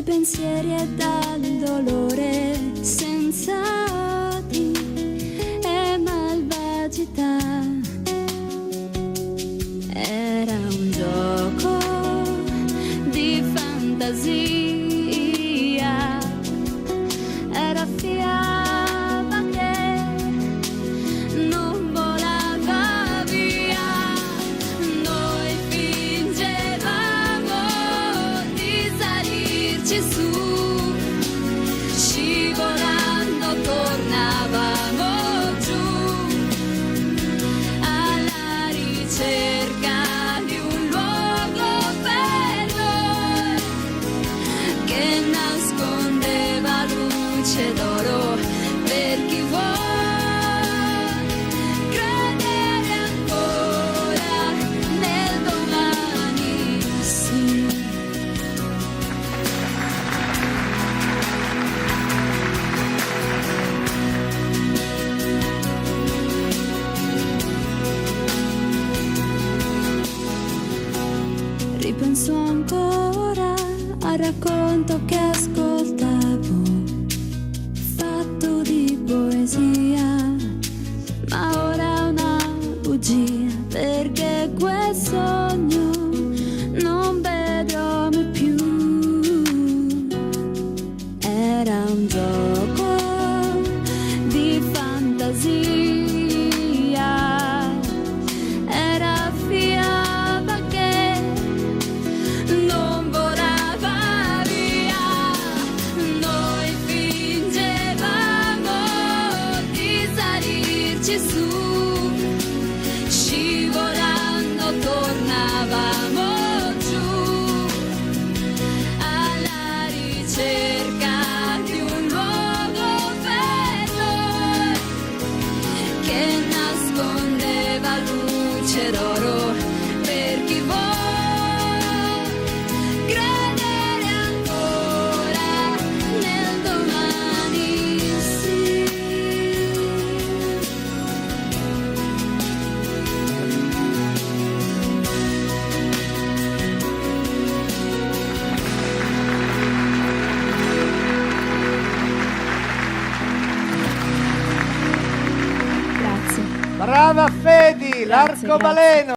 dai pensieri e dal dolore, senza odi e malvagità. Era un gioco di fantasia, era fiaba che non volava via. Noi fingevamo di salirci su, scivolando tornavamo giù, alla ricerca di un luogo per noi che nascondeva luce d'oro per chi vuole credere ancora nel domani, sì. Ripenso ancora al racconto che ascoltavo, fatto di poesia, ma ora è una bugia, perché quel sogno non vedrò mai più. Era un gioco di fantasia, era fiaba che non volava via. Noi fingevamo di salirci su, scivolando tornavamo giù, alla ricerca di un luogo per noi che nascondeva luce d'oro per chi vuole credere ancora nel domani, sì. Grazie. Brava Fedi, Grazie, l'arcobaleno.